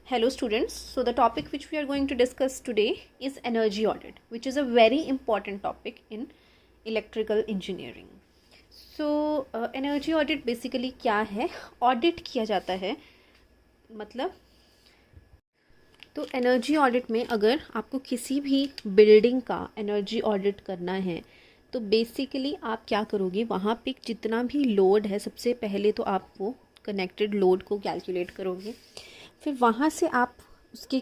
Hello students, so the topic which we are going to discuss today is energy audit, which is a very important topic in electrical engineering. So energy audit basically क्या है? Audit किया जाता है, मतलब तो energy audit में अगर आपको किसी भी बिल्डिंग का एनर्जी ऑडिट करना है तो बेसिकली आप क्या करोगे, वहाँ पे जितना भी लोड है सबसे पहले तो आप वो कनेक्टेड लोड को कैलकुलेट करोगे। फिर वहाँ से आप उसकी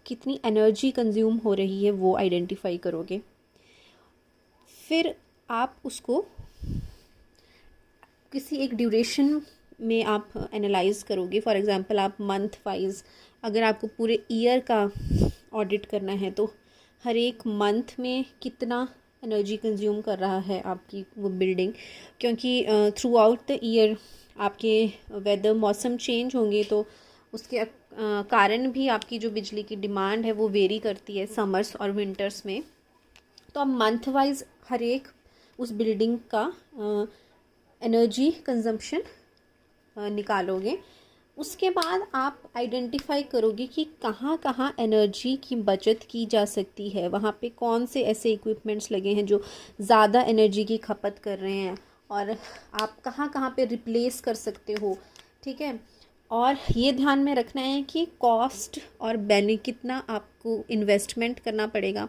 कितनी एनर्जी कंज्यूम हो रही है वो आइडेंटिफाई करोगे। फिर आप उसको किसी एक ड्यूरेशन में आप एनालाइज करोगे। फॉर एग्ज़ाम्पल आप मंथ वाइज, अगर आपको पूरे ईयर का ऑडिट करना है तो हर एक मंथ में कितना एनर्जी कंज्यूम कर रहा है आपकी वो बिल्डिंग, क्योंकि थ्रू आउट द ईयर आपके वेदर मौसम चेंज होंगे तो उसके कारण भी आपकी जो बिजली की डिमांड है वो वेरी करती है समर्स और विंटर्स में। तो आप मंथ वाइज हर एक उस बिल्डिंग का एनर्जी कंजम्पशन निकालोगे। उसके बाद आप आइडेंटिफाई करोगे कि कहाँ कहाँ एनर्जी की बचत की जा सकती है, वहाँ पे कौन से ऐसे इक्विपमेंट्स लगे हैं जो ज़्यादा एनर्जी की खपत कर रहे हैं और आप कहाँ कहाँ पे रिप्लेस कर सकते हो। ठीक है, और ये ध्यान में रखना है कि कॉस्ट और कितना आपको इन्वेस्टमेंट करना पड़ेगा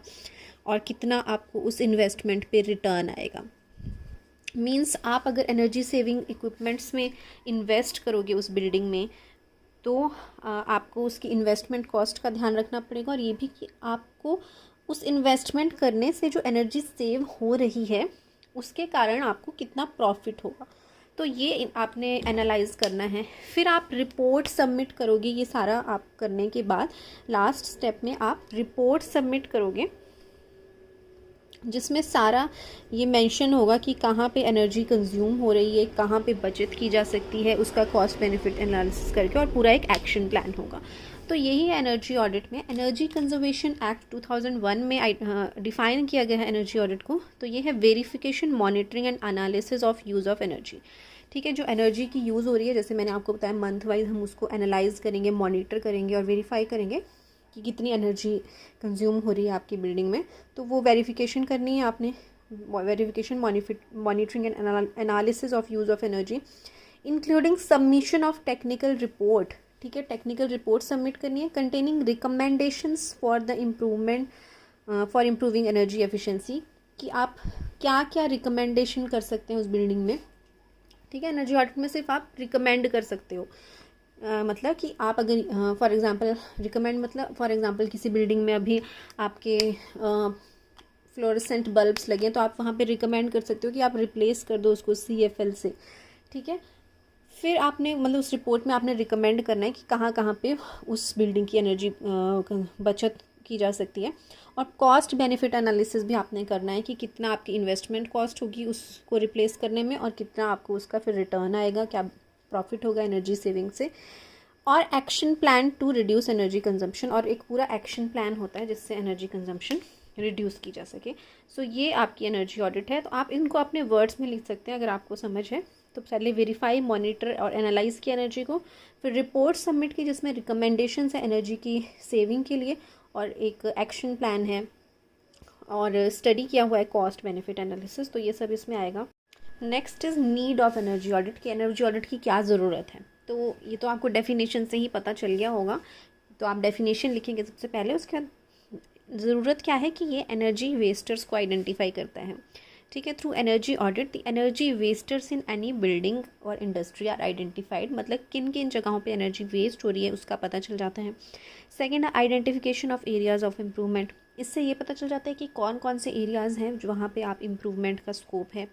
और कितना आपको उस इन्वेस्टमेंट पे रिटर्न आएगा। मींस आप अगर एनर्जी सेविंग इक्विपमेंट्स में इन्वेस्ट करोगे उस बिल्डिंग में तो आपको उसकी इन्वेस्टमेंट कॉस्ट का ध्यान रखना पड़ेगा, और ये भी कि आपको उस इन्वेस्टमेंट करने से जो एनर्जी सेव हो रही है उसके कारण आपको कितना प्रॉफिट होगा, तो ये आपने एनालाइज करना है। फिर आप रिपोर्ट सबमिट करोगे। ये सारा आप करने के बाद लास्ट स्टेप में आप रिपोर्ट सबमिट करोगे जिसमें सारा ये मेंशन होगा कि कहाँ पे एनर्जी कंज्यूम हो रही है, कहाँ पे बचत की जा सकती है, उसका कॉस्ट बेनिफिट एनालिसिस करके, और पूरा एक एक्शन प्लान होगा। तो यही है एनर्जी ऑडिट में। एनर्जी कंजर्वेशन एक्ट 2001 में डिफाइन किया गया है एनर्जी ऑडिट को। तो ये है verification, monitoring and analysis of use of energy. ठीक है, जो एनर्जी की यूज़ हो रही है, जैसे मैंने आपको बताया मंथ वाइज हम उसको एनालाइज करेंगे, मॉनिटर करेंगे और वेरीफाई करेंगे कि कितनी एनर्जी कंज्यूम हो रही है आपकी बिल्डिंग में। तो वो वेरिफिकेशन करनी है आपने, verification, monitoring and analysis of use of energy including submission of technical report. ठीक है, टेक्निकल रिपोर्ट सबमिट करनी है containing recommendations for the improvement for improving energy efficiency, कि आप क्या क्या रिकमेंडेशन कर सकते हैं उस बिल्डिंग में। ठीक है, एनर्जी ऑडिट में सिर्फ आप रिकमेंड कर सकते हो। मतलब कि आप अगर फॉर एग्ज़ाम्पल रिकमेंड, मतलब फॉर एग्ज़ाम्पल किसी बिल्डिंग में अभी आपके फ्लोरेसेंट बल्ब्स लगे तो आप वहाँ पे रिकमेंड कर सकते हो कि आप रिप्लेस कर दो उसको CFL से। ठीक है, फिर आपने मतलब उस रिपोर्ट में आपने रिकमेंड करना है कि कहाँ कहाँ पे उस बिल्डिंग की एनर्जी बचत की जा सकती है, और कॉस्ट बेनिफिट एनालिसिस भी आपने करना है कि कितना आपकी इन्वेस्टमेंट कॉस्ट होगी उसको रिप्लेस करने में और कितना आपको उसका फिर रिटर्न आएगा, क्या प्रॉफिट होगा एनर्जी सेविंग से, और action plan to reduce energy consumption, और एक पूरा एक्शन प्लान होता है जिससे एनर्जी कंजम्पशन रिड्यूस की जा सके। सो ये आपकी एनर्जी ऑडिट है। तो आप इनको अपने वर्ड्स में लिख सकते हैं अगर आपको समझ है। तो पहले वेरीफाई, मॉनिटर और एनालाइज किया एनर्जी को, फिर रिपोर्ट सबमिट की जिसमें रिकमेंडेशंस है एनर्जी की सेविंग के लिए, और एक एक्शन प्लान है, और स्टडी किया हुआ है कॉस्ट बेनिफिट एनालिसिस। तो ये सब इसमें आएगा। Next is need of energy audit, की एनर्जी ऑडिट की क्या ज़रूरत है। तो ये तो आपको डेफिनेशन से ही पता चल गया होगा, तो आप डेफिनेशन लिखेंगे सबसे पहले। उसके बाद ज़रूरत क्या है कि ये एनर्जी वेस्टर्स को आइडेंटिफाई करता है। ठीक है, through energy audit the energy wasters in any building और इंडस्ट्री आर आइडेंटिफाइड, मतलब किन किन जगहों पे एनर्जी वेस्ट हो रही है उसका पता चल जाता है। सेकेंड है identification of areas of improvement, इससे ये पता चल जाता है कि कौन कौन से एरियाज़ हैं जो वहाँ पे आप इम्प्रूवमेंट का स्कोप है।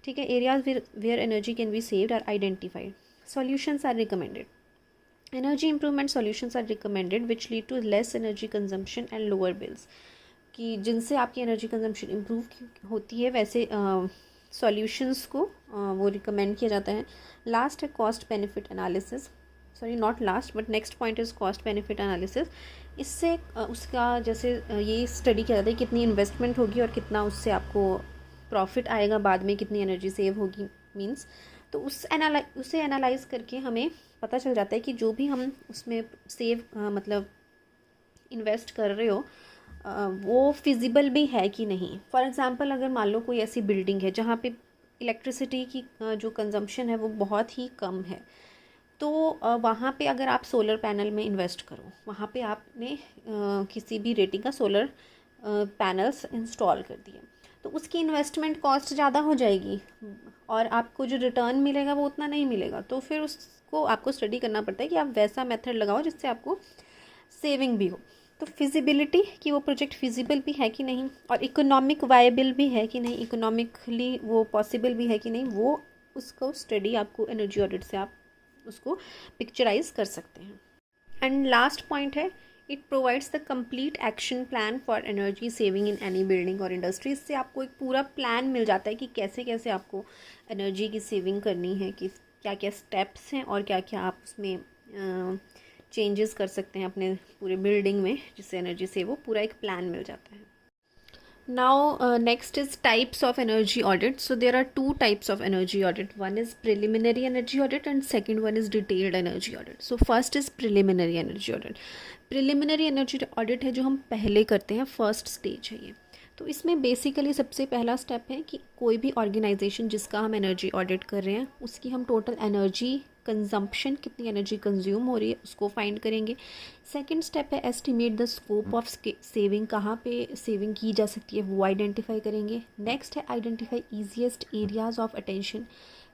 ठीक है, areas where energy can be saved are identified. Solutions are recommended, energy improvement solutions are recommended which lead to less energy consumption and lower bills, कि जिनसे आपकी एनर्जी कंजम्पशन इम्प्रूव होती है वैसे सॉल्यूशंस को वो रिकमेंड किया जाता है। लास्ट है cost benefit analysis, sorry not last but next point is cost benefit analysis. इससे उसका जैसे ये स्टडी किया जाता है कितनी इन्वेस्टमेंट होगी और कितना उससे आपको प्रॉफिट आएगा बाद में, कितनी एनर्जी सेव होगी। मीन्स तो उसे एनालाइज करके हमें पता चल जाता है कि जो भी हम उसमें सेव मतलब इन्वेस्ट कर रहे हो वो फिजिबल भी है कि नहीं। फॉर एग्ज़ाम्पल अगर मान लो कोई ऐसी बिल्डिंग है जहाँ पे इलेक्ट्रिसिटी की जो कंजम्पशन है वो बहुत ही कम है, तो वहाँ पे अगर आप सोलर पैनल में इन्वेस्ट करो, वहाँ पे आपने किसी भी रेटिंग का सोलर पैनल्स इंस्टॉल कर दिए, तो उसकी इन्वेस्टमेंट कॉस्ट ज़्यादा हो जाएगी और आपको जो रिटर्न मिलेगा वो उतना नहीं मिलेगा। तो फिर उसको आपको स्टडी करना पड़ता है कि आप वैसा मेथड लगाओ जिससे आपको सेविंग भी हो। तो फिजिबिलिटी कि वो प्रोजेक्ट फिजिबल भी है कि नहीं और इकोनॉमिक वायबल भी है कि नहीं, इकोनॉमिकली वो पॉसिबल भी है कि नहीं, वो उसको स्टडी आपको एनर्जी ऑडिट से आप उसको पिक्चराइज कर सकते हैं। एंड लास्ट पॉइंट है, it provides the complete action plan for energy saving in any building और इंडस्ट्री। इससे आपको एक पूरा प्लान मिल जाता है कि कैसे कैसे आपको एनर्जी की सेविंग करनी है, कि क्या क्या स्टेप्स हैं और क्या क्या आप उसमें चेंजेस कर सकते हैं अपने पूरे बिल्डिंग में, जिससे एनर्जी सेव हो, पूरा एक प्लान मिल जाता है। Now next is types of energy audit. So there are two types of energy audit. One is preliminary energy audit and second one is detailed energy audit. So first is preliminary energy audit. Preliminary energy audit है जो हम पहले करते हैं, first stage है ये। तो इसमें बेसिकली सबसे पहला स्टेप है कि कोई भी ऑर्गेनाइजेशन जिसका हम एनर्जी ऑडिट कर रहे हैं उसकी हम टोटल एनर्जी कंजम्पशन, कितनी एनर्जी कंज्यूम हो रही है, उसको फाइंड करेंगे। सेकंड स्टेप है estimate the scope of saving, कहाँ पे सेविंग की जा सकती है वो आइडेंटिफाई करेंगे। नेक्स्ट है identify easiest areas of attention,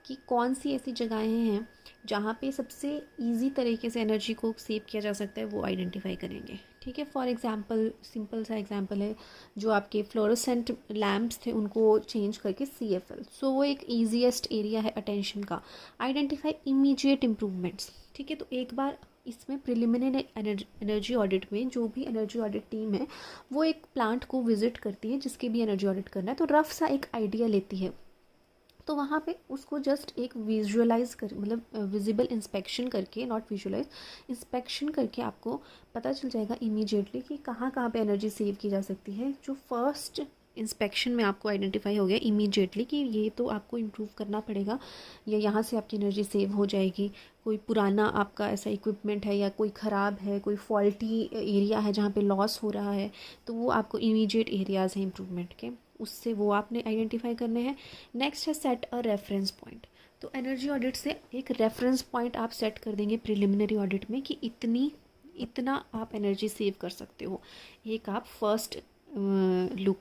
कि कौन सी ऐसी जगहें हैं जहाँ पे सबसे इजी तरीके से एनर्जी को सेव किया जा सकता है, वो आइडेंटिफाई करेंगे। ठीक है, फॉर एग्जांपल सिंपल सा एग्जांपल है, जो आपके फ्लोरोसेंट लैम्प्स थे उनको चेंज करके CFL, सो वो एक ईजीएस्ट एरिया है अटेंशन का। Identify immediate improvements. ठीक है, तो एक बार इसमें प्रिलिमिनरी एनर्जी ऑडिट में जो भी एनर्जी ऑडिट टीम है वो एक प्लांट को विजिट करती है जिसके भी एनर्जी ऑडिट करना है, तो रफ सा एक आइडिया लेती है। तो वहाँ पे उसको जस्ट एक विजुअलाइज कर, मतलब विजिबल इंस्पेक्शन करके, नॉट विजुअलाइज, इंस्पेक्शन करके आपको पता चल जाएगा इमीडिएटली कि कहाँ कहाँ पे एनर्जी सेव की जा सकती है। जो फर्स्ट इंस्पेक्शन में आपको आइडेंटिफाई हो गया इमीडिएटली कि ये तो आपको इम्प्रूव करना पड़ेगा या यहाँ से आपकी एनर्जी सेव हो जाएगी। कोई पुराना आपका ऐसा इक्विपमेंट है या कोई ख़राब है, कोई फॉल्टी एरिया है जहाँ पे लॉस हो रहा है, तो वो आपको इमीडिएट एरियाज़ हैं इम्प्रूवमेंट के, उससे वो आपने आइडेंटिफाई करने हैं। नेक्स्ट है सेट अ रेफरेंस पॉइंट। तो एनर्जी ऑडिट से एक रेफरेंस पॉइंट आप सेट कर देंगे प्रिलिमिनरी ऑडिट में कि इतना आप एनर्जी सेव कर सकते हो। एक आप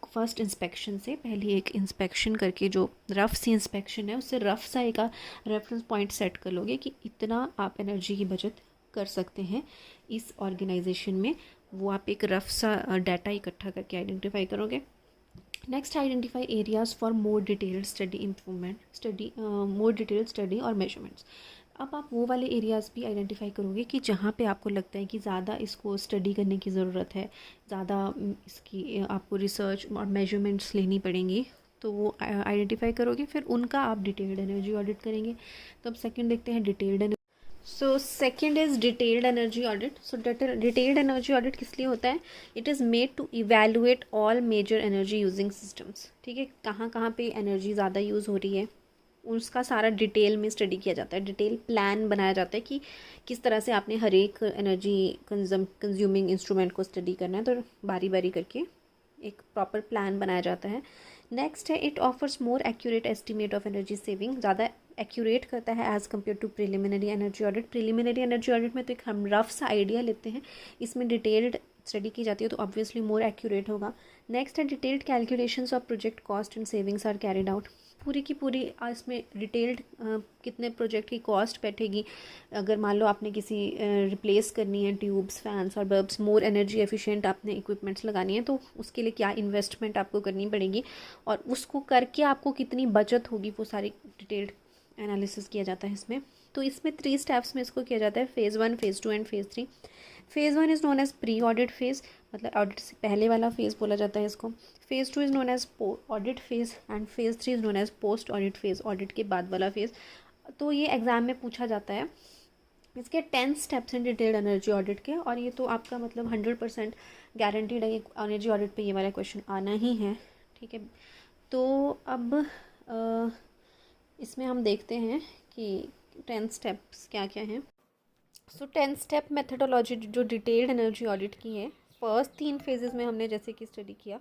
फर्स्ट इंस्पेक्शन से पहले एक इंस्पेक्शन करके, जो रफ सी इंस्पेक्शन है उससे रफ सा एक रेफरेंस पॉइंट सेट कर लोगे कि इतना आप एनर्जी की बचत कर सकते हैं इस ऑर्गेनाइजेशन में, वो आप एक रफ सा डाटा इकट्ठा करके आइडेंटिफाई करोगे। Next identify areas for more detailed study और मेजरमेंट्स। अब आप वो वाले एरियाज़ भी आइडेंटिफाई करोगे कि जहाँ पे आपको लगता है कि ज़्यादा इसको स्टडी करने की ज़रूरत है, ज़्यादा इसकी आपको रिसर्च और मेजरमेंट्स लेनी पड़ेंगी, तो वो आइडेंटिफाई करोगे, फिर उनका आप डिटेल्ड एनर्जी ऑडिट करेंगे। तो अब सेकंड देखते हैं detailed. So second is detailed energy audit. So detailed energy audit किस लिए होता है? It is made to evaluate all major energy using systems. ठीक है, कहाँ कहाँ पे एनर्जी ज़्यादा यूज़ हो रही है उसका सारा डिटेल में स्टडी किया जाता है, डिटेल प्लान बनाया जाता है कि किस तरह से आपने हर एक एनर्जी कंज्यूमिंग इंस्ट्रूमेंट को स्टडी करना है, तो बारी बारी करके एक प्रॉपर प्लान बनाया जाता है। नेक्स्ट है it offers more accurate estimate of energy saving, ज़्यादा एक्यूरेट करता है as compare to preliminary energy audit. Preliminary energy audit में तो एक हम रफ सा आइडिया लेते हैं, इसमें डिटेल्ड स्टडी की जाती है तो ऑब्वियसली मोर एक्यूरेट होगा। नेक्स्ट है detailed calculations of project cost and savings are carried out. पूरी की पूरी इसमें डिटेल्ड कितने प्रोजेक्ट की कॉस्ट बैठेगी, अगर मान लो आपने किसी रिप्लेस करनी है ट्यूब्स, फैंस और बल्ब्स, मोर एनर्जी एफिशिएंट आपने इक्विपमेंट्स लगानी है, तो उसके लिए क्या इन्वेस्टमेंट आपको करनी पड़ेगी और उसको करके आपको कितनी बचत होगी, वो सारी डिटेल्ड एनालिसिस किया जाता है इसमें। तो इसमें 3 स्टेप्स में इसको किया जाता है, phase 1, phase 2 and phase 3। Phase 1 is known as pre audit phase, मतलब ऑडिट से पहले वाला फेज़ बोला जाता है इसको। Phase 2 is known as audit phase and phase 3 is known as post audit phase, audit के बाद वाला फेज़। तो ये एग्ज़ाम में पूछा जाता है। इसके 10 स्टेप्स हैं डिटेल्ड एनर्जी ऑडिट के, और ये तो आपका मतलब 100% गारंटीड है एनर्जी ऑडिट पे ये वाला क्वेश्चन आना ही है। ठीक है, तो अब इसमें हम देखते हैं कि 10 स्टेप्स क्या क्या हैं। सो 10 स्टेप मेथडोलॉजी जो डिटेल्ड एनर्जी ऑडिट की है, फर्स्ट 3 फेजेस में हमने जैसे कि स्टडी किया।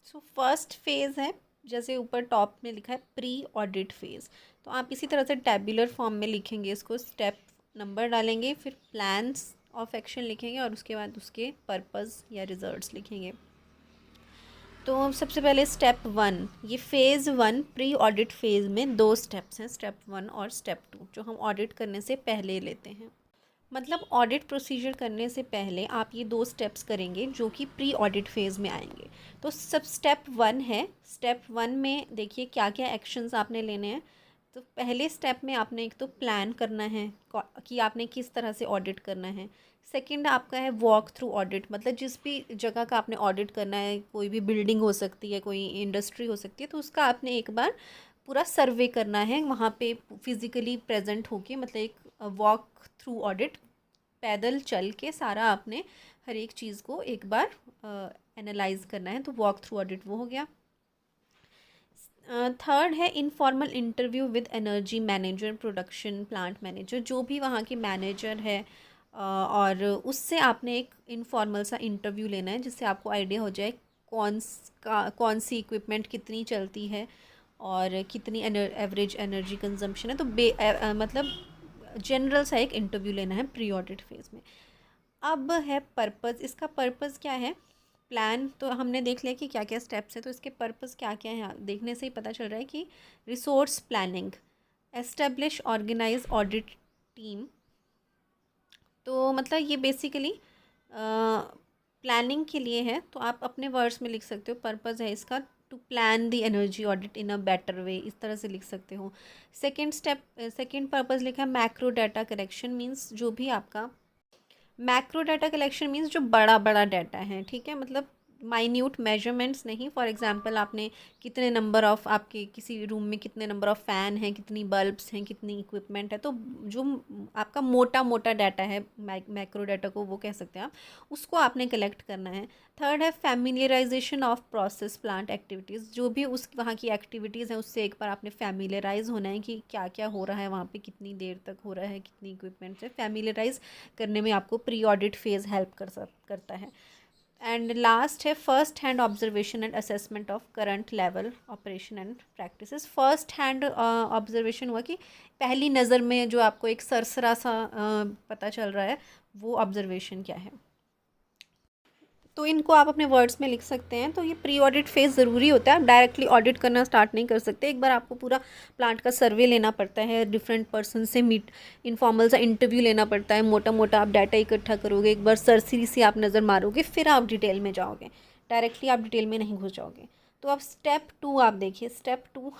सो फर्स्ट फेज़ है, जैसे ऊपर टॉप में लिखा है प्री ऑडिट फेज़, तो आप इसी तरह से टैबुलर फॉर्म में लिखेंगे इसको, स्टेप नंबर डालेंगे, फिर प्लान्स ऑफ एक्शन लिखेंगे और उसके बाद उसके पर्पस या रिजल्ट्स लिखेंगे। तो सबसे पहले स्टेप 1, ये फेज़ 1 प्री ऑडिट फेज़ में 2 स्टेप्स हैं, स्टेप 1 और स्टेप 2, जो हम ऑडिट करने से पहले लेते हैं। मतलब ऑडिट प्रोसीजर करने से पहले आप ये 2 स्टेप्स करेंगे जो कि प्री ऑडिट फेज़ में आएंगे। तो सब स्टेप 1 है, स्टेप 1 में देखिए क्या क्या एक्शंस आपने लेने हैं। तो पहले स्टेप में आपने एक तो प्लान करना है कि आपने किस तरह से ऑडिट करना है। सेकंड आपका है वॉक थ्रू ऑडिट, मतलब जिस भी जगह का आपने ऑडिट करना है, कोई भी बिल्डिंग हो सकती है, कोई इंडस्ट्री हो सकती है, तो उसका आपने एक बार पूरा सर्वे करना है वहाँ पे फिज़िकली प्रेजेंट होके, मतलब एक वॉक थ्रू ऑडिट, पैदल चल के सारा आपने हर एक चीज़ को एक बार एनालाइज करना है, तो वॉक थ्रू ऑडिट वो हो गया। थर्ड है informal interview with energy manager, production plant manager, जो भी वहाँ के मैनेजर है, और उससे आपने एक इनफॉर्मल सा इंटरव्यू लेना है, जिससे आपको आइडिया हो जाए कौन सी इक्विपमेंट कितनी चलती है और कितनी एवरेज एनर्जी कंजम्पशन है। तो मतलब जनरल सा एक इंटरव्यू लेना है प्री ऑडिट फेज़ में। अब है पर्पज़, इसका पर्पज़ क्या है। प्लान तो हमने देख लिया कि क्या क्या स्टेप्स है, तो इसके पर्पज़ क्या क्या है देखने से ही पता चल रहा है कि resource planning, establish organise audit team. तो मतलब ये बेसिकली प्लानिंग के लिए है, तो आप अपने वर्ड्स में लिख सकते हो। पर्पज़ है इसका to plan the energy audit in a better way, इस तरह से लिख सकते हो। सेकेंड पर्पज़ लिखा है मैक्रो डाटा कलेक्शन, मीन्स जो भी आपका मैक्रो डाटा कलेक्शन मीन्स जो बड़ा बड़ा डाटा है, ठीक है, मतलब माइन्यूट मेजरमेंट्स नहीं। फॉर एग्जांपल आपने कितने नंबर ऑफ़, आपके किसी रूम में कितने नंबर ऑफ़ फ़ैन हैं, कितनी बल्ब्स हैं, कितनी इक्विपमेंट है, तो जो आपका मोटा मोटा डाटा है, मैक्रो डाटा को वो कह सकते हैं आप, उसको आपने कलेक्ट करना है। थर्ड है familiarisation of process plant activities, जो भी उस वहाँ की एक्टिविटीज़ हैं उससे एक बार आपने फैमिलियराइज होना है कि क्या क्या हो रहा है वहाँ पे, कितनी देर तक हो रहा है, कितनी इक्विपमेंट्स है। फैमिलियराइज करने में आपको प्री ऑडिट फेज़ हेल्प करता है। एंड लास्ट है first hand observation and assessment of current level operation and practices. First hand observation हुआ कि पहली नज़र में जो आपको एक सरसरा सा पता चल रहा है, वो ऑब्जर्वेशन क्या है। तो इनको आप अपने वर्ड्स में लिख सकते हैं। तो ये प्री ऑडिट फेज़ ज़रूरी होता है, आप डायरेक्टली ऑडिट करना स्टार्ट नहीं कर सकते। एक बार आपको पूरा प्लांट का सर्वे लेना पड़ता है, डिफरेंट पर्सन से इनफॉर्मल सा इंटरव्यू लेना पड़ता है, मोटा मोटा आप डाटा इकट्ठा करोगे, एक बार सरसरी से आप नज़र मारोगे, फिर आप डिटेल में जाओगे, डायरेक्टली आप डिटेल में नहीं घुस जाओगे। तो अब स्टेप 2 आप देखिए, स्टेप 2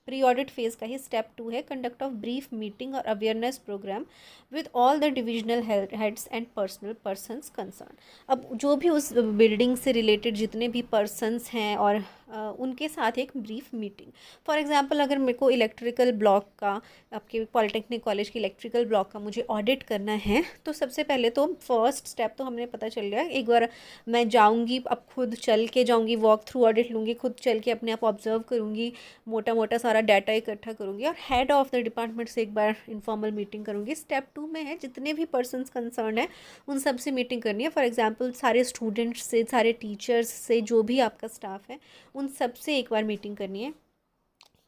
प्री ऑडिट फेज़ का ही स्टेप 2 है, कंडक्ट ऑफ ब्रीफ मीटिंग और awareness programme with all the divisional heads and personal persons concern. अब जो भी उस बिल्डिंग से रिलेटेड जितने भी पर्सनस हैं और उनके साथ एक ब्रीफ मीटिंग। फॉर एग्जांपल अगर मेरे को इलेक्ट्रिकल ब्लॉक का, आपके पॉलिटेक्निक कॉलेज के इलेक्ट्रिकल ब्लॉक का मुझे ऑडिट करना है, तो सबसे पहले तो फर्स्ट स्टेप तो हमने पता चल गया, एक बार मैं जाऊंगी, अब खुद चल के जाऊंगी, वॉक थ्रू ऑडिट लूँगी, खुद चल के अपने आप ऑब्जर्व करूँगी, मोटा मोटा सारा डाटा इकट्ठा करूँगी और हेड ऑफ़ द डिपार्टमेंट से एक बार इनफॉर्मल मीटिंग करूँगी। स्टेप 2 में है जितने भी पर्सनस कंसर्न है उन सब से मीटिंग करनी है। फॉर एग्जांपल सारे स्टूडेंट्स से, सारे टीचर्स से, जो भी आपका स्टाफ है उन सब से एक बार मीटिंग करनी है।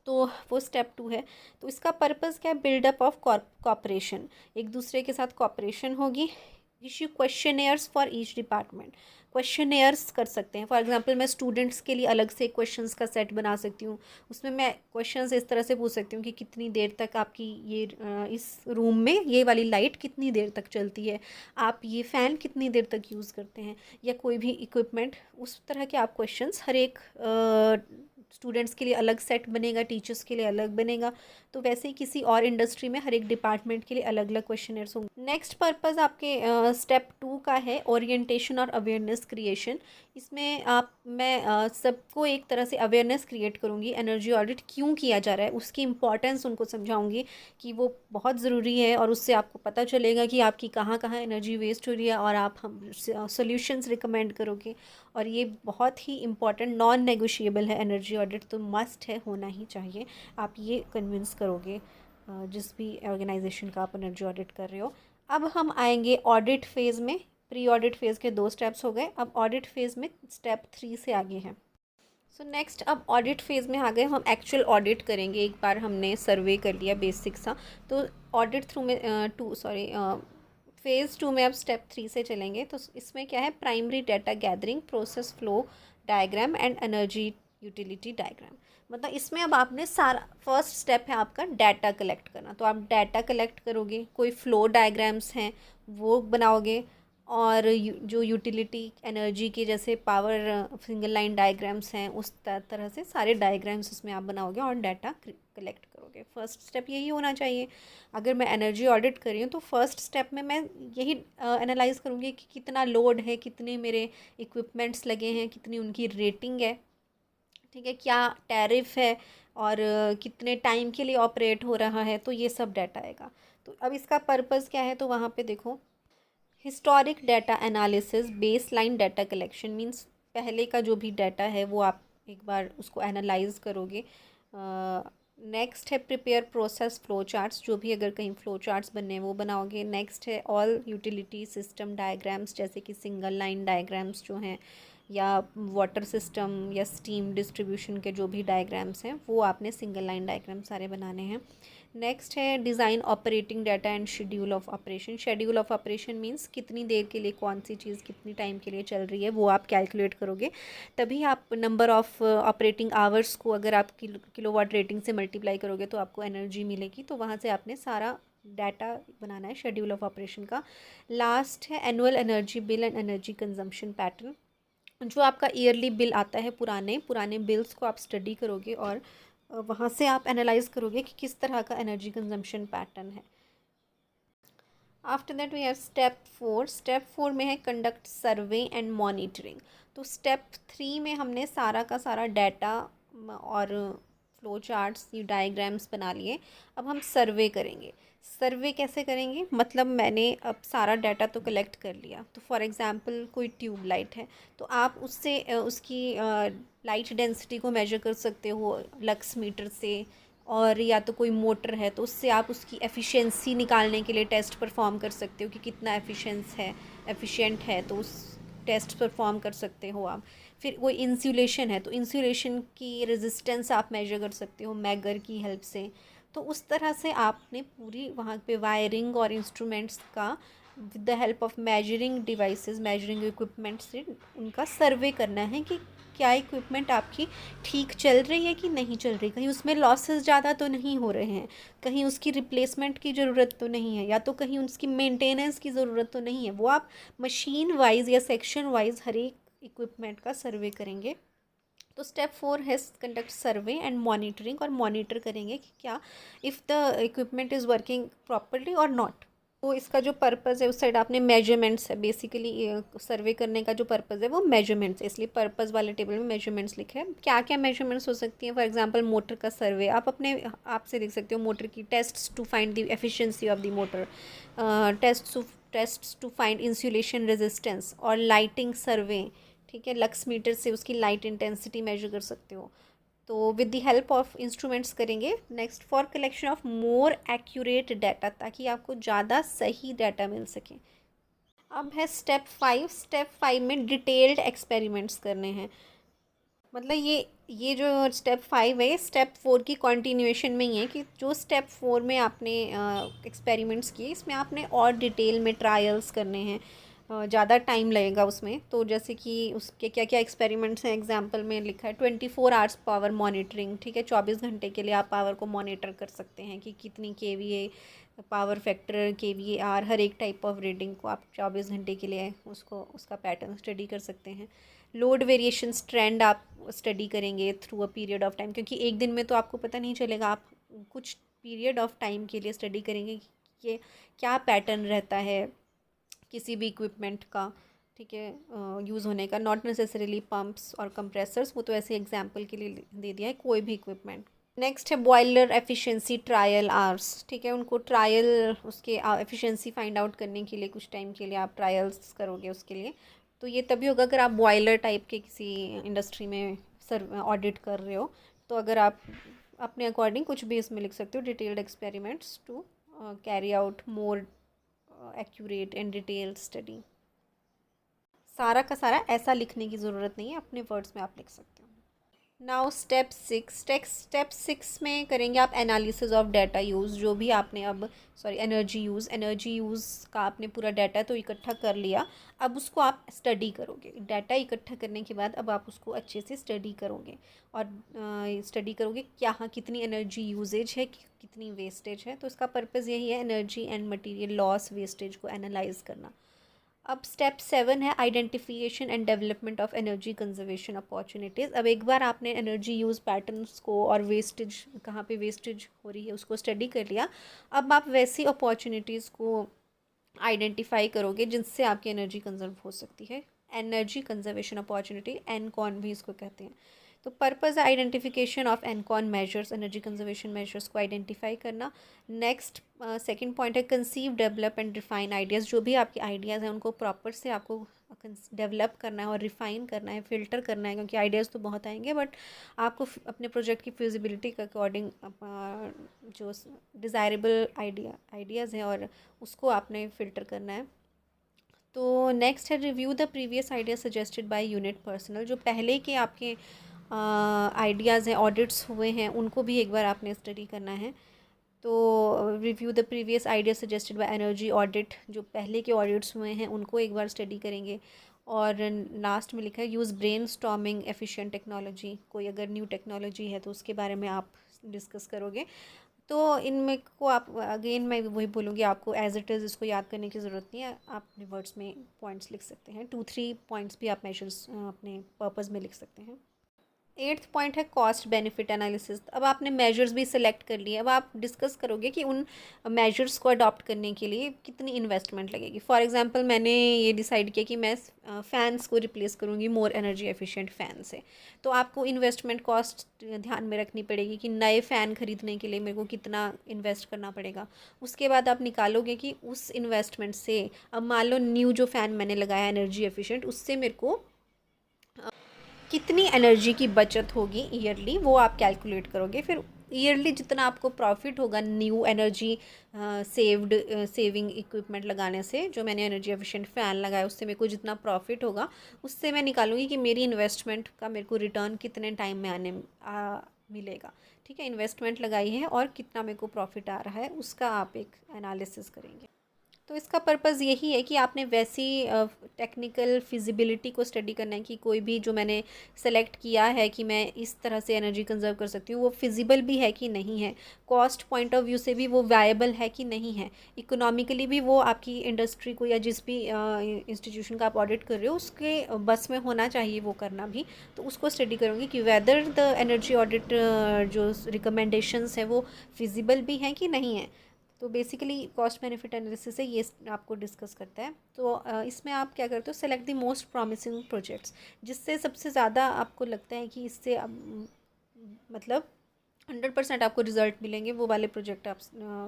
तो वो स्टेप 2 है। तो इसका पर्पज़ क्या है, बिल्डअप ऑफ कॉपरेशन, एक दूसरे के साथ कॉपरेशन होगी। Issue questionnaires for each department, questionnaires कर सकते हैं। फॉर एग्जांपल मैं स्टूडेंट्स के लिए अलग से क्वेश्चंस का सेट बना सकती हूँ, उसमें मैं क्वेश्चंस इस तरह से पूछ सकती हूँ कि कितनी देर तक आपकी ये इस रूम में ये वाली लाइट कितनी देर तक चलती है, आप ये फ़ैन कितनी देर तक यूज़ करते हैं, या कोई भी इक्विपमेंट, उस तरह के आप क्वेश्चंस हर एक स्टूडेंट्स के लिए अलग सेट बनेगा, टीचर्स के लिए अलग बनेगा। तो वैसे ही किसी और इंडस्ट्री में हर एक डिपार्टमेंट के लिए अलग अलग क्वेश्चनर्स होंगे। नेक्स्ट पर्पज़ आपके स्टेप 2 का है ओरिएंटेशन और अवेयरनेस क्रिएशन। इसमें मैं सबको एक तरह से अवेयरनेस क्रिएट करूँगी, एनर्जी ऑडिट क्यों किया जा रहा है उसकी इम्पॉर्टेंस उनको समझाऊँगी कि वो बहुत ज़रूरी है, और उससे आपको पता चलेगा कि आपकी कहाँ कहाँ एनर्जी वेस्ट हो रही है और आप हम सोल्यूशंस रिकमेंड करोगे। और ये बहुत ही इम्पॉर्टेंट नॉन नेगोशिएबल है एनर्जी ऑडिट तो मस्ट है, होना ही चाहिए। आप ये कन्विंस करोगे जिस भी ऑर्गेनाइजेशन का आप एनर्जी ऑडिट कर रहे हो। अब हम आएंगे ऑडिट फेज़ में। प्री ऑडिट फेज़ के 2 स्टेप्स हो गए, अब ऑडिट फेज़ में स्टेप 3 से आगे हैं। सो नेक्स्ट अब ऑडिट फेज़ में आ गए, हम एक्चुअल ऑडिट करेंगे। एक बार हमने सर्वे कर लिया बेसिक सा, तो ऑडिट थ्रू में फेज़ 2 में अब स्टेप 3 से चलेंगे। तो इसमें क्या है, primary data gathering, process flow diagram and energy utility diagram. मतलब इसमें अब आपने सारा, फर्स्ट स्टेप है आपका डाटा कलेक्ट करना। तो आप डाटा कलेक्ट करोगे, कोई फ्लो डायग्राम्स हैं वो बनाओगे, और जो यूटिलिटी एनर्जी के जैसे पावर सिंगल लाइन डायग्राम्स हैं उस तरह से सारे डायग्राम्स इसमें आप बनाओगे और डाटा कलेक्ट करोगे। फर्स्ट स्टेप यही होना चाहिए। अगर मैं एनर्जी ऑडिट कर रही हूँ तो फर्स्ट स्टेप में मैं यही एनालाइज करूँगी कि कितना लोड है, कितने मेरे इक्विपमेंट्स लगे हैं, कितनी उनकी रेटिंग है, ठीक है, क्या टैरिफ है, और कितने टाइम के लिए ऑपरेट हो रहा है। तो ये सब डाटा आएगा। तो अब इसका पर्पज़ क्या है, तो वहाँ पे देखो, historic data analysis, base line data collection means पहले का जो भी डाटा है वो आप एक बार उसको एनालाइज करोगे। नेक्स्ट है प्रिपेयर प्रोसेस फ्लो चार्ट्स, जो भी अगर कहीं फ्लो चार्ट्स बनने हैं वो बनाओगे। नेक्स्ट है ऑल यूटिलिटी सिस्टम डायग्राम्स, जैसे कि सिंगल लाइन डायग्राम्स जो हैं, या वाटर सिस्टम या स्टीम डिस्ट्रीब्यूशन के जो भी डायग्राम्स हैं वो आपने सिंगल लाइन डायग्राम सारे बनाने हैं। नेक्स्ट है design operating data and schedule of operation. Schedule of operation means कितनी देर के लिए कौन सी चीज़ कितनी टाइम के लिए चल रही है वो आप कैलकुलेट करोगे, तभी आप नंबर ऑफ़ ऑपरेटिंग आवर्स को अगर आप किलोवाट रेटिंग से मल्टीप्लाई करोगे तो आपको एनर्जी मिलेगी। तो वहाँ से आपने सारा डाटा बनाना है शेड्यूल ऑफ ऑपरेशन का। लास्ट है annual energy bill and energy consumption pattern. जो आपका ईयरली बिल आता है, पुराने पुराने बिल्स को आप स्टडी करोगे और वहाँ से आप एनालाइज करोगे कि किस तरह का एनर्जी कंजम्पशन पैटर्न है। After that we have step 4। Step 4 में है कंडक्ट सर्वे एंड मॉनिटरिंग। तो स्टेप 3 में हमने सारा का सारा डाटा और फ्लो चार्ट्स, ये डायग्राम्स बना लिए। अब हम सर्वे करेंगे। सर्वे कैसे करेंगे, मतलब मैंने अब सारा डाटा तो कलेक्ट कर लिया। तो फॉर एग्ज़ाम्पल कोई ट्यूब लाइट है, तो आप उससे उसकी लाइट डेंसिटी को मेजर कर सकते हो लक्स मीटर से, और या तो कोई मोटर है तो उससे आप उसकी एफिशिएंसी निकालने के लिए टेस्ट परफॉर्म कर सकते हो कि कितना एफिशिएंट है, तो उस टेस्ट परफॉर्म कर सकते हो आप। फिर कोई इंसुलेशन है तो इंसुलेशन की रेजिस्टेंस आप मेजर कर सकते हो मैगर की हेल्प से। तो उस तरह से आपने पूरी वहाँ पे वायरिंग और इंस्ट्रूमेंट्स का with the help of measuring devices, measuring equipment से उनका सर्वे करना है कि क्या इक्विपमेंट आपकी ठीक चल रही है कि नहीं चल रही, कहीं उसमें लॉसेस ज़्यादा तो नहीं हो रहे हैं, कहीं उसकी रिप्लेसमेंट की ज़रूरत तो नहीं है, या तो कहीं उसकी मेंटेनेंस की ज़रूरत तो नहीं है। वो आप मशीन वाइज या सेक्शन वाइज हर एक इक्विपमेंट का सर्वे करेंगे। तो स्टेप 4 है कंडक्ट सर्वे एंड मॉनिटरिंग, और मॉनिटर करेंगे कि क्या if the equipment is working properly और नॉट। तो इसका जो पर्पज़ है, उस साइड आपने मेजरमेंट्स है, बेसिकली सर्वे करने का जो पर्पज़ है वो मेजरमेंट्स है, इसलिए पर्पज़ वाले टेबल में मेजरमेंट्स लिखे हैं। क्या क्या मेजरमेंट्स हो सकती हैं, फॉर एग्जांपल मोटर का सर्वे आप अपने आप से देख सकते हो, मोटर की tests to find the efficiency of the motor, tests to find insulation resistance, और लाइटिंग सर्वे, ठीक है, लक्स मीटर से उसकी लाइट इंटेंसिटी मेजर कर सकते हो। तो with the help of instruments करेंगे। Next for collection of more accurate data, ताकि आपको ज़्यादा सही डाटा मिल सके। अब है स्टेप 5। स्टेप 5 में डिटेल्ड एक्सपेरिमेंट्स करने हैं। मतलब ये जो स्टेप 5 है, स्टेप 4 की कंटिन्यूएशन में ही है, कि जो स्टेप 4 में आपने एक्सपेरिमेंट्स किए, इसमें आपने और डिटेल में ट्रायल्स करने हैं, ज़्यादा टाइम लगेगा उसमें। तो जैसे कि उसके क्या क्या एक्सपेरिमेंट्स हैं, एग्जांपल में लिखा है 24 आवर्स पावर मॉनिटरिंग, ठीक है, 24 घंटे के लिए आप पावर को मॉनिटर कर सकते हैं कि कितनी KVA, पावर फैक्टर, KVAR, हर एक टाइप ऑफ रीडिंग को आप 24 घंटे के लिए उसका पैटर्न स्टडी कर सकते हैं। लोड वेरिएशंस ट्रेंड आप स्टडी करेंगे through a period of time, क्योंकि एक दिन में तो आपको पता नहीं चलेगा, आप कुछ पीरियड ऑफ टाइम के लिए स्टडी करेंगे कि ये क्या पैटर्न रहता है किसी भी इक्विपमेंट का, ठीक है, यूज़ होने का। नॉट नेसेसरीली पंप्स और कंप्रेसर्स, वो तो ऐसे एग्जांपल के लिए दे दिया है, कोई भी इक्विपमेंट। नेक्स्ट है बॉयलर एफिशिएंसी ट्रायल आवर्स, ठीक है, उनको ट्रायल उसके एफिशिएंसी फाइंड आउट करने के लिए कुछ टाइम के लिए आप ट्रायल्स करोगे उसके लिए। तो ये तभी होगा अगर आप बॉयलर टाइप के किसी इंडस्ट्री में ऑडिट कर रहे हो। तो अगर आप अपने अकॉर्डिंग कुछ भी इसमें लिख सकते हो, detailed experiments to carry out more accurate and detailed study. सारा का सारा ऐसा लिखने की ज़रूरत नहीं है, अपने वर्ड्स में आप लिख सकते हो। नाउ स्टेप सिक्स में करेंगे आप एनालिसिस ऑफ डाटा यूज़। जो भी आपने अब एनर्जी यूज़ का आपने पूरा डाटा तो इकट्ठा कर लिया, अब उसको आप स्टडी करोगे। डाटा इकट्ठा करने के बाद अब आप उसको अच्छे से स्टडी करोगे, और स्टडी करोगे यहाँ कितनी एनर्जी यूजेज है, कितनी वेस्टेज है। तो इसका पर्पज़ यही है, energy and material loss wastage को एनालाइज करना। अब स्टेप 7 है identification and development of energy conservation opportunities. अब एक बार आपने एनर्जी यूज़ पैटर्न्स को और वेस्टेज, कहाँ पे वेस्टेज हो रही है, उसको स्टडी कर लिया। अब आप वैसी अपॉर्चुनिटीज़ को आइडेंटिफाई करोगे जिनसे आपकी एनर्जी कंजर्व हो सकती है। एनर्जी कंजर्वेशन अपॉर्चुनिटी, एनकॉन भी इसको कहते हैं। तो पर्पज़ है identification of ENCON measures, energy conservation measures को आइडेंटिफाई करना। नेक्स्ट सेकंड पॉइंट है conceive develop and refine ideas. जो भी आपके आइडियाज़ हैं उनको प्रॉपर से आपको डेवलप करना है और रिफ़ाइन करना है, फ़िल्टर करना है, क्योंकि आइडियाज़ तो बहुत आएंगे, बट आपको अपने प्रोजेक्ट की फिजिबिलिटी के अकॉर्डिंग जो डिज़ायरेबल आइडियाज़ हैं और उसको आपने फ़िल्टर करना है। तो नेक्स्ट है review the previous idea suggested by unit personal. जो पहले के आपके आइडियाज़ हैं, ऑडिट्स हुए हैं, उनको भी एक बार आपने स्टडी करना है। तो review the previous idea suggested by energy audit, जो पहले के ऑडिट्स हुए हैं उनको एक बार स्टडी करेंगे। और लास्ट में लिखा है use brain storming efficient technology. कोई अगर न्यू टेक्नोलॉजी है तो उसके बारे में आप डिस्कस करोगे। तो इनमें को आप अगेन मैं वही बोलूँगी, आपको एज इट इज़ इसको याद करने की ज़रूरत नहीं है, आप अपने वर्ड्स में पॉइंट्स लिख सकते हैं। 2-3 पॉइंट्स भी आप मेजर्स अपने पर्पज़ में लिख सकते हैं। 8th पॉइंट है कॉस्ट बेनिफिट एनालिसिस। अब आपने मेजर्स भी सिलेक्ट कर लिए, अब आप डिस्कस करोगे कि उन मेजर्स को अडॉप्ट करने के लिए कितनी इन्वेस्टमेंट लगेगी। फॉर एग्जांपल मैंने ये डिसाइड किया कि मैं फ़ैन्स को रिप्लेस करूँगी मोर एनर्जी एफिशिएंट फ़ैन से। तो आपको इन्वेस्टमेंट कॉस्ट ध्यान में रखनी पड़ेगी कि नए फ़ैन ख़रीदने के लिए मेरे को कितना इन्वेस्ट करना पड़ेगा। उसके बाद आप निकालोगे कि उस इन्वेस्टमेंट से, अब मान लो न्यू जो फ़ैन मैंने लगाया एनर्जी एफिशिएंट, उससे मेरे को कितनी एनर्जी की बचत होगी ईयरली, वो आप कैलकुलेट करोगे। फिर ईयरली जितना आपको प्रॉफिट होगा न्यू एनर्जी सेविंग इक्विपमेंट लगाने से, जो मैंने एनर्जी एफिशिएंट फ़ैन लगाया उससे मेरे को जितना प्रॉफिट होगा, उससे मैं निकालूंगी कि मेरी इन्वेस्टमेंट का मेरे को रिटर्न कितने टाइम में मिलेगा। ठीक है, इन्वेस्टमेंट लगाई है और कितना मेरे को प्रॉफिट आ रहा है, उसका आप एक एनालिसिस करेंगे। तो इसका पर्पज़ यही है कि आपने वैसी टेक्निकल फिजिबिलिटी को स्टडी करना है कि कोई भी जो मैंने सेलेक्ट किया है कि मैं इस तरह से एनर्जी कंजर्व कर सकती हूँ, वो फिजिबल भी है कि नहीं है, कॉस्ट पॉइंट ऑफ व्यू से भी वो वायबल है कि नहीं है, इकोनॉमिकली भी वो आपकी इंडस्ट्री को या जिस भी इंस्टीट्यूशन का आप ऑडिट कर रहे हो उसके बस में होना चाहिए वो करना भी। तो उसको स्टडी करूँगी कि वेदर द एनर्जी ऑडिट जो रिकमेंडेशंस हैं वो फिजिबल भी हैं कि नहीं है। तो बेसिकली कॉस्ट बेनिफिट एनालिसिस है, ये आपको डिस्कस करता है। तो इसमें आप क्या करते हो, select the most promising projects, जिससे सबसे ज़्यादा आपको लगता है कि इससे मतलब 100% आपको रिजल्ट मिलेंगे, वो वाले प्रोजेक्ट आप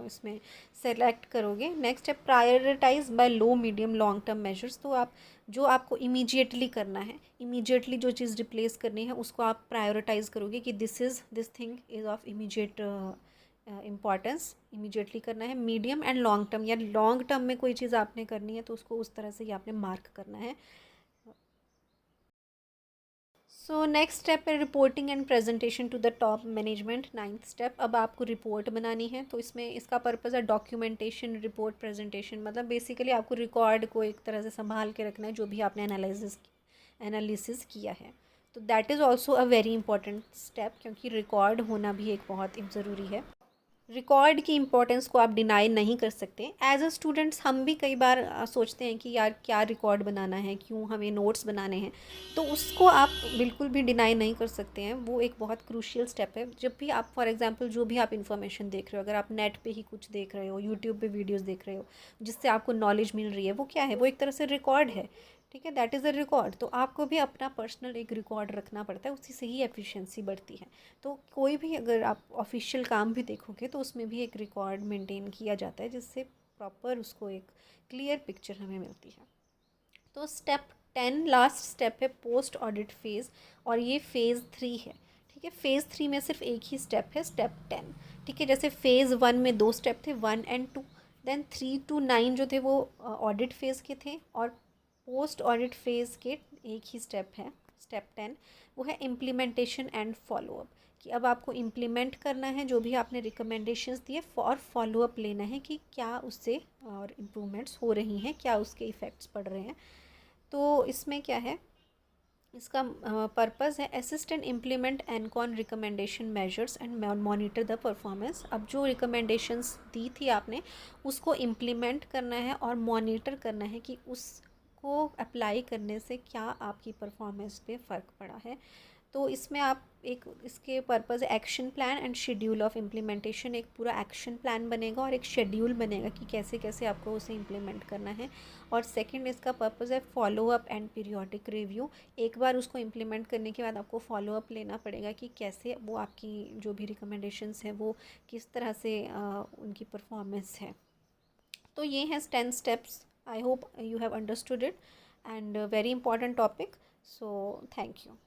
इसमें सेलेक्ट करोगे। नेक्स्ट है प्रायोरिटाइज बाय लो मीडियम लॉन्ग टर्म मेजर्स। तो आप जो आपको इमीडिएटली करना है, इमीडिएटली जो चीज़ रिप्लेस करनी है उसको आप प्रायोरिटाइज़ करोगे कि this thing is of immediate importance, immediately करना है। मीडियम एंड लॉन्ग टर्म, या लॉन्ग टर्म में कोई चीज़ आपने करनी है तो उसको उस तरह से ही आपने मार्क करना है। सो नेक्स्ट स्टेप है reporting and presentation to the top management. 9th step, अब आपको रिपोर्ट बनानी है। तो इसमें इसका पर्पज़ है डॉक्यूमेंटेशन, रिपोर्ट, प्रेजेंटेशन, मतलब बेसिकली आपको रिकॉर्ड को एक तरह से संभाल के रखना है जो भी आपने एनालिसिस किया है। तो that is also a very important step, क्योंकि रिकॉर्ड होना भी एक बहुत ज़रूरी है। रिकॉर्ड की इम्पोर्टेंस को आप डिनाई नहीं कर सकते। एज अ स्टूडेंट्स हम भी कई बार सोचते हैं कि यार क्या रिकॉर्ड बनाना है, क्यों हमें नोट्स बनाने हैं, तो उसको आप बिल्कुल भी डिनाई नहीं कर सकते हैं। वो एक बहुत क्रूशियल स्टेप है। जब भी आप फॉर एग्जांपल जो भी आप इन्फॉर्मेशन देख रहे हो, अगर आप नेट पे ही कुछ देख रहे हो, यूट्यूब पे वीडियोस देख रहे हो जिससे आपको नॉलेज मिल रही है, वो क्या है, वो एक तरह से रिकॉर्ड है। ठीक है, दैट इज़ अ रिकॉर्ड। तो आपको भी अपना पर्सनल एक रिकॉर्ड रखना पड़ता है, उसी से ही एफिशिएंसी बढ़ती है। तो कोई भी अगर आप ऑफिशियल काम भी देखोगे तो उसमें भी एक रिकॉर्ड मेंटेन किया जाता है, जिससे प्रॉपर उसको एक क्लियर पिक्चर हमें मिलती है। तो स्टेप 10 लास्ट स्टेप है पोस्ट ऑडिट फेज़, और ये फेज़ 3 है। ठीक है, फेज़ 3 में सिर्फ एक ही स्टेप है, स्टेप 10। ठीक है, जैसे फेज़ 1 में 2 स्टेप थे, 1 एंड 2, देन 3 to 9 जो थे वो ऑडिट फेज़ के थे, और पोस्ट ऑडिट फेज़ के एक ही स्टेप है, स्टेप 10, वो है इम्प्लीमेंटेशन एंड फॉलोअप, कि अब आपको इम्प्लीमेंट करना है जो भी आपने रिकमेंडेशंस दिए, और फॉलोअप लेना है कि क्या उससे और इम्प्रूवमेंट्स हो रही हैं, क्या उसके इफ़ेक्ट्स पड़ रहे हैं। तो इसमें क्या है, इसका पर्पस है assist and implement ENCON recommendation measures and monitor the performance. अब जो रिकमेंडेशंस दी थी आपने उसको इम्प्लीमेंट करना है और मॉनिटर करना है कि उसको अप्लाई करने से क्या आपकी परफॉर्मेंस पे फ़र्क पड़ा है। तो इसमें आप एक, इसके purpose action plan and schedule of implementation, एक पूरा एक्शन प्लान बनेगा और एक शेड्यूल बनेगा कि कैसे कैसे आपको उसे इम्प्लीमेंट करना है। और सेकंड इसका पर्पज़ है follow up and periodic review. एक बार उसको इम्प्लीमेंट करने के बाद आपको फॉलो अप लेना पड़ेगा कि कैसे वो आपकी जो भी रिकमेंडेशंस हैं वो किस तरह से उनकी परफॉर्मेंस है। तो ये हैं 10 steps. I hope you have understood it, and very important topic. So thank you.